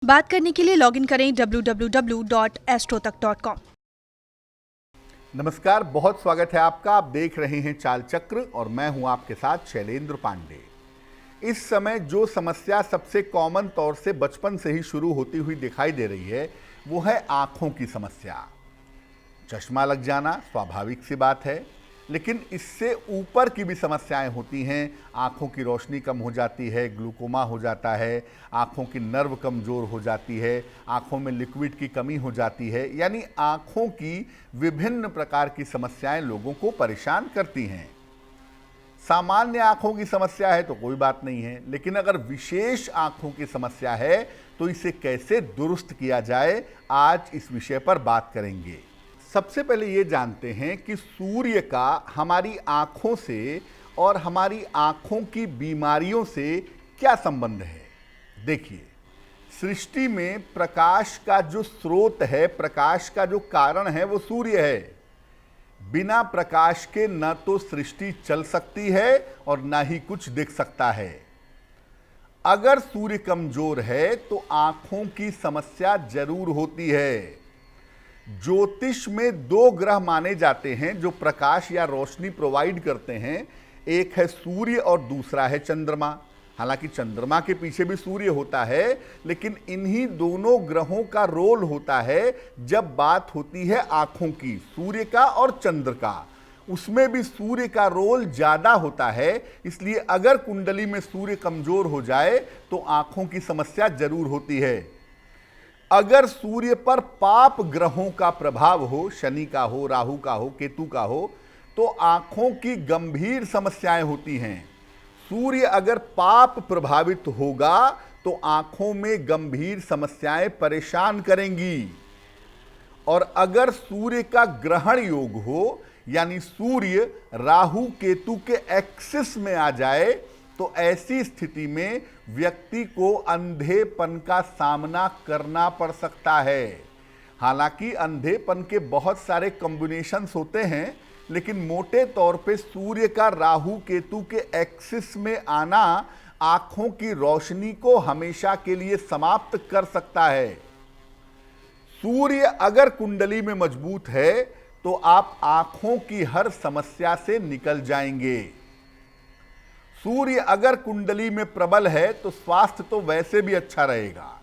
बात करने के लिए लॉगिन करें www.astrotak.com। नमस्कार, बहुत स्वागत है आपका। आप देख रहे हैं चाल चक्र और मैं हूं आपके साथ शैलेंद्र पांडे। इस समय जो समस्या सबसे कॉमन तौर से बचपन से ही शुरू होती हुई दिखाई दे रही है वो है आंखों की समस्या। चश्मा लग जाना स्वाभाविक सी बात है, लेकिन इससे ऊपर की भी समस्याएं होती हैं। आँखों की रोशनी कम हो जाती है, ग्लूकोमा हो जाता है, आँखों की नर्व कमज़ोर हो जाती है, आँखों में लिक्विड की कमी हो जाती है। यानी आँखों की विभिन्न प्रकार की समस्याएं लोगों को परेशान करती हैं। सामान्य आँखों की समस्या है तो कोई बात नहीं है, लेकिन अगर विशेष आँखों की समस्या है तो इसे कैसे दुरुस्त किया जाए, आज इस विषय पर बात करेंगे। सबसे पहले ये जानते हैं कि सूर्य का हमारी आँखों से और हमारी आँखों की बीमारियों से क्या संबंध है। देखिए, सृष्टि में प्रकाश का जो स्रोत है, प्रकाश का जो कारण है वो सूर्य है। बिना प्रकाश के न तो सृष्टि चल सकती है और ना ही कुछ दिख सकता है। अगर सूर्य कमजोर है तो आँखों की समस्या जरूर होती है। ज्योतिष में दो ग्रह माने जाते हैं जो प्रकाश या रोशनी प्रोवाइड करते हैं। एक है सूर्य और दूसरा है चंद्रमा। हालांकि चंद्रमा के पीछे भी सूर्य होता है, लेकिन इन्हीं दोनों ग्रहों का रोल होता है जब बात होती है आंखों की, सूर्य का और चंद्र का। उसमें भी सूर्य का रोल ज्यादा होता है। इसलिए अगर कुंडली में सूर्य कमजोर हो जाए तो आंखों की समस्या जरूर होती है। अगर सूर्य पर पाप ग्रहों का प्रभाव हो, शनि का हो, राहु का हो, केतु का हो, तो आंखों की गंभीर समस्याएं होती हैं। सूर्य अगर पाप प्रभावित होगा तो आंखों में गंभीर समस्याएं परेशान करेंगी। और अगर सूर्य का ग्रहण योग हो, यानी सूर्य राहु केतु के एक्सिस में आ जाए, तो ऐसी स्थिति में व्यक्ति को अंधेपन का सामना करना पड़ सकता है। हालांकि अंधेपन के बहुत सारे कॉम्बिनेशंस होते हैं, लेकिन मोटे तौर पे सूर्य का राहु केतु के एक्सिस में आना आंखों की रोशनी को हमेशा के लिए समाप्त कर सकता है। सूर्य अगर कुंडली में मजबूत है तो आप आंखों की हर समस्या से निकल जाएंगे। सूर्य अगर कुंडली में प्रबल है तो स्वास्थ्य तो वैसे भी अच्छा रहेगा,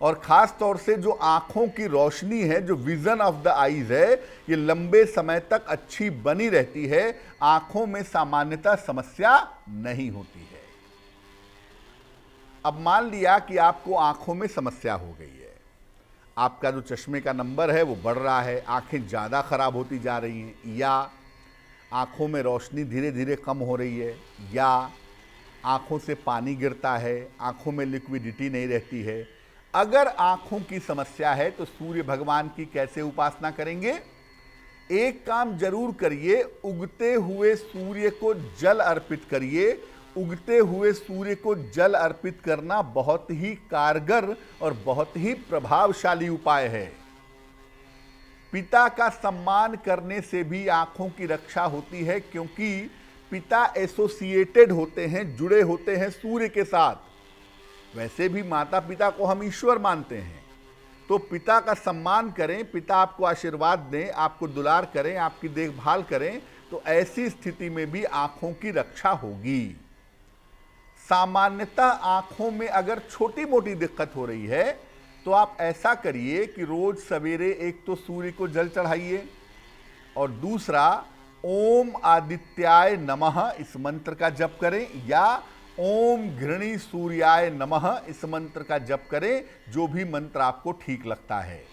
और खास तौर से जो आंखों की रोशनी है, जो विजन ऑफ द आईज है, ये लंबे समय तक अच्छी बनी रहती है। आंखों में सामान्यतः समस्या नहीं होती है। अब मान लिया कि आपको आंखों में समस्या हो गई है, आपका जो चश्मे का नंबर है वो बढ़ रहा है, आंखें ज़्यादा खराब होती जा रही हैं, या आँखों में रोशनी धीरे धीरे कम हो रही है, या आँखों से पानी गिरता है, आँखों में लिक्विडिटी नहीं रहती है। अगर आँखों की समस्या है तो सूर्य भगवान की कैसे उपासना करेंगे? एक काम जरूर करिए, उगते हुए सूर्य को जल अर्पित करिए। उगते हुए सूर्य को जल अर्पित करना बहुत ही कारगर और बहुत ही प्रभावशाली उपाय है। पिता का सम्मान करने से भी आंखों की रक्षा होती है, क्योंकि पिता एसोसिएटेड होते हैं, जुड़े होते हैं सूर्य के साथ। वैसे भी माता पिता को हम ईश्वर मानते हैं, तो पिता का सम्मान करें, पिता आपको आशीर्वाद दें, आपको दुलार करें, आपकी देखभाल करें, तो ऐसी स्थिति में भी आंखों की रक्षा होगी। सामान्यतः आंखों में अगर छोटी मोटी दिक्कत हो रही है तो आप ऐसा करिए कि रोज सवेरे एक तो सूर्य को जल चढ़ाइए, और दूसरा ओम आदित्याय नमः इस मंत्र का जप करें, या ओम घृणी सूर्याय नमः इस मंत्र का जप करें, जो भी मंत्र आपको ठीक लगता है।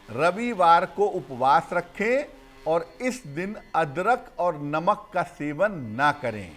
रविवार को उपवास रखें और इस दिन अदरक और नमक का सेवन ना करें।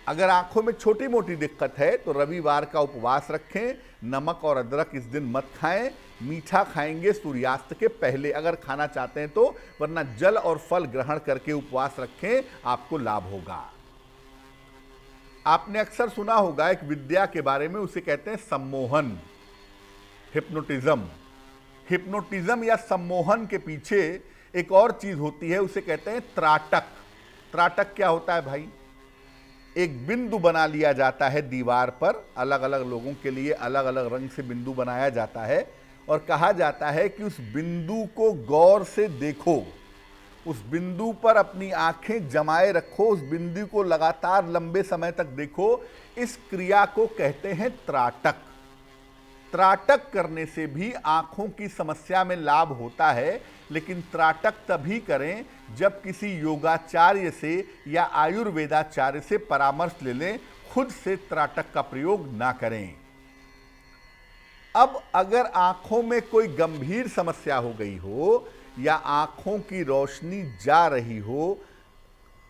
अगर आंखों में छोटी मोटी दिक्कत है तो रविवार का उपवास रखें, नमक और अदरक इस दिन मत खाएं। मीठा खाएंगे सूर्यास्त के पहले अगर खाना चाहते हैं तो, वरना जल और फल ग्रहण करके उपवास रखें, आपको लाभ होगा। आपने अक्सर सुना होगा एक विद्या के बारे में, उसे कहते हैं सम्मोहन, हिप्नोटिज्म। हिप्नोटिज्म या सम्मोहन के पीछे एक और चीज होती है, उसे कहते हैं त्राटक। त्राटक क्या होता है भाई? एक बिंदु बना लिया जाता है दीवार पर, अलग अलग लोगों के लिए अलग अलग रंग से बिंदु बनाया जाता है और कहा जाता है कि उस बिंदु को गौर से देखो, उस बिंदु पर अपनी आंखें जमाए रखो, उस बिंदु को लगातार लंबे समय तक देखो। इस क्रिया को कहते हैं त्राटक। त्राटक करने से भी आंखों की समस्या में लाभ होता है, लेकिन त्राटक तभी करें जब किसी योगाचार्य से या आयुर्वेदाचार्य से परामर्श ले लें, खुद से त्राटक का प्रयोग ना करें। अब अगर आंखों में कोई गंभीर समस्या हो गई हो या आंखों की रोशनी जा रही हो,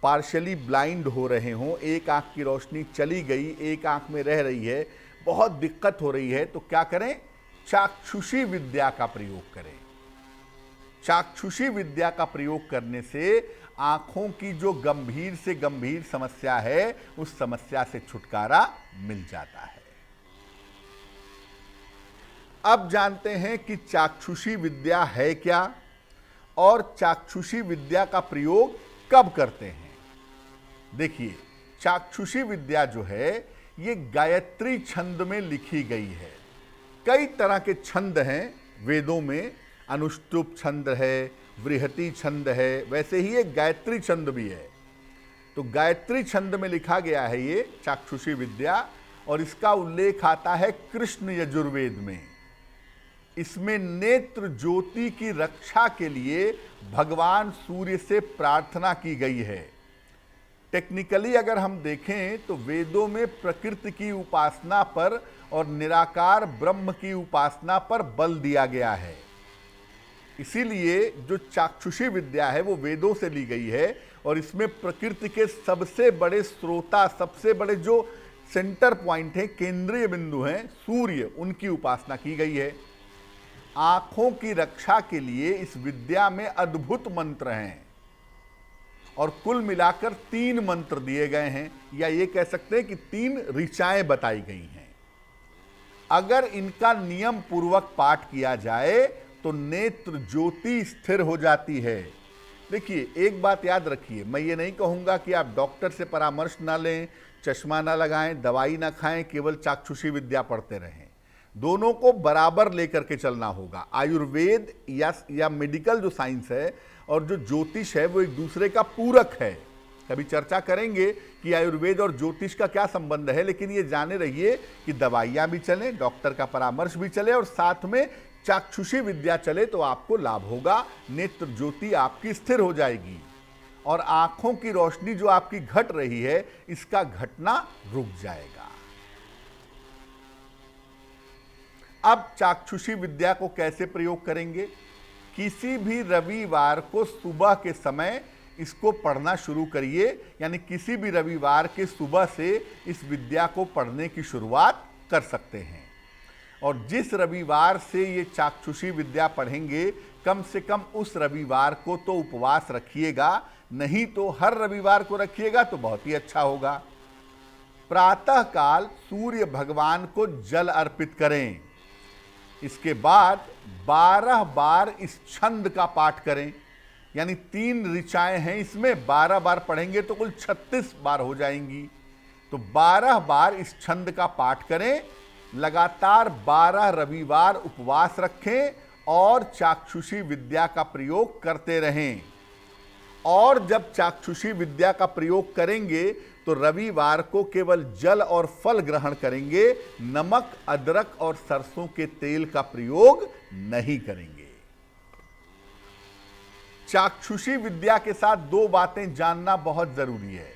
पार्शियली ब्लाइंड हो रहे हो, एक आंख की रोशनी चली गई, एक आंख में रह रही है, बहुत दिक्कत हो रही है, तो क्या करें? चाक्षुषी विद्या का प्रयोग करें। चाक्षुषी विद्या का प्रयोग करने से आंखों की जो गंभीर से गंभीर समस्या है, उस समस्या से छुटकारा मिल जाता है। अब जानते हैं कि चाक्षुषी विद्या है क्या और चाक्षुषी विद्या का प्रयोग कब करते हैं। देखिए, चाक्षुषी विद्या जो है ये गायत्री छंद में लिखी गई है। कई तरह के छंद हैं वेदों में, अनुष्टुप छंद है, बृहति छंद है, वैसे ही एक गायत्री छंद भी है। तो गायत्री छंद में लिखा गया है ये चाक्षुषी विद्या, और इसका उल्लेख आता है कृष्ण यजुर्वेद में। इसमें नेत्र ज्योति की रक्षा के लिए भगवान सूर्य से प्रार्थना की गई है। टेक्निकली अगर हम देखें तो वेदों में प्रकृति की उपासना पर और निराकार ब्रह्म की उपासना पर बल दिया गया है। इसीलिए जो चाक्षुषी विद्या है वो वेदों से ली गई है, और इसमें प्रकृति के सबसे बड़े स्रोता, सबसे बड़े जो सेंटर पॉइंट हैं, केंद्रीय बिंदु हैं सूर्य, उनकी उपासना की गई है। आंखों की रक्षा के लिए इस विद्या में अद्भुत मंत्र हैं, और कुल मिलाकर 3 मंत्र दिए गए हैं, या ये कह सकते हैं कि 3 ऋचाएं बताई गई हैं। अगर इनका नियम पूर्वक पाठ किया जाए तो नेत्र ज्योति स्थिर हो जाती है। देखिए, एक बात याद रखिए, मैं ये नहीं कहूँगा कि आप डॉक्टर से परामर्श ना लें, चश्मा ना लगाएं, दवाई ना खाएं, केवल चाक्षुषी विद्या पढ़ते रहें। दोनों को बराबर लेकर के चलना होगा। आयुर्वेद या मेडिकल जो साइंस है और जो ज्योतिष है वो एक दूसरे का पूरक है। कभी चर्चा करेंगे कि आयुर्वेद और ज्योतिष का क्या संबंध है, लेकिन ये जाने रहिए कि दवाइयाँ भी चलें, डॉक्टर का परामर्श भी चले और साथ में चाक्षुषी विद्या चले तो आपको लाभ होगा। नेत्र ज्योति आपकी स्थिर हो जाएगी और आंखों की रोशनी जो आपकी घट रही है, इसका घटना रुक जाएगा। अब चाक्षुषी विद्या को कैसे प्रयोग करेंगे? किसी भी रविवार को सुबह के समय इसको पढ़ना शुरू करिए, यानी किसी भी रविवार के सुबह से इस विद्या को पढ़ने की शुरुआत कर सकते हैं। और जिस रविवार से ये चाक्षुषी विद्या पढ़ेंगे, कम से कम उस रविवार को तो उपवास रखिएगा, नहीं तो हर रविवार को रखिएगा तो बहुत ही अच्छा होगा। प्रातः काल सूर्य भगवान को जल अर्पित करें। इसके बाद 12 बार इस छंद का पाठ करें, यानी 3 ऋचाएं हैं, इसमें 12 बार पढ़ेंगे तो कुल 36 बार हो जाएंगी। तो 12 बार इस छंद का पाठ करें, लगातार 12 रविवार उपवास रखें और चाक्षुषी विद्या का प्रयोग करते रहें। और जब चाक्षुषी विद्या का प्रयोग करेंगे तो रविवार को केवल जल और फल ग्रहण करेंगे, नमक, अदरक और सरसों के तेल का प्रयोग नहीं करेंगे। चाक्षुषी विद्या के साथ 2 बातें जानना बहुत जरूरी है।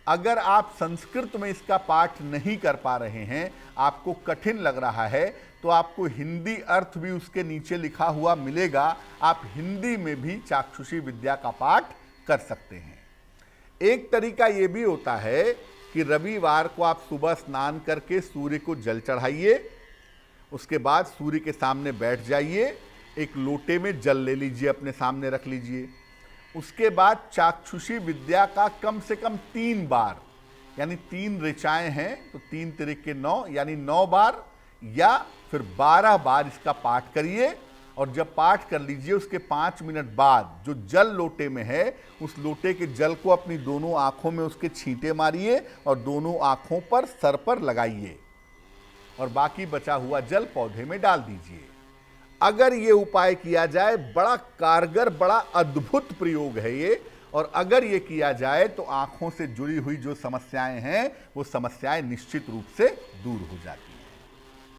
अगर आप संस्कृत में इसका पाठ नहीं कर पा रहे हैं, आपको कठिन लग रहा है, तो आपको हिंदी अर्थ भी उसके नीचे लिखा हुआ मिलेगा। आप हिंदी में भी चाक्षुषी विद्या का पाठ कर सकते हैं। एक तरीका यह भी होता है कि रविवार को आप सुबह स्नान करके सूर्य को जल चढ़ाइए, उसके बाद सूर्य के सामने बैठ जाइए, एक लोटे में जल ले लीजिए, अपने सामने रख लीजिए। उसके बाद चाक्षुषी विद्या का कम से कम 3 बार, यानी 3 ऋचाएं हैं तो 3 तिरिक के 9, यानी 9 बार या फिर 12 बार इसका पाठ करिए और जब पाठ कर लीजिए उसके 5 मिनट बाद जो जल लोटे में है उस लोटे के जल को अपनी दोनों आंखों में उसके छींटे मारिए और दोनों आंखों पर सर पर लगाइए और बाकी बचा हुआ जल पौधे में डाल दीजिए। अगर ये उपाय किया जाए, बड़ा कारगर, बड़ा अद्भुत प्रयोग है ये, और अगर ये किया जाए तो आंखों से जुड़ी हुई जो समस्याएं हैं वो समस्याएं निश्चित रूप से दूर हो जाती हैं।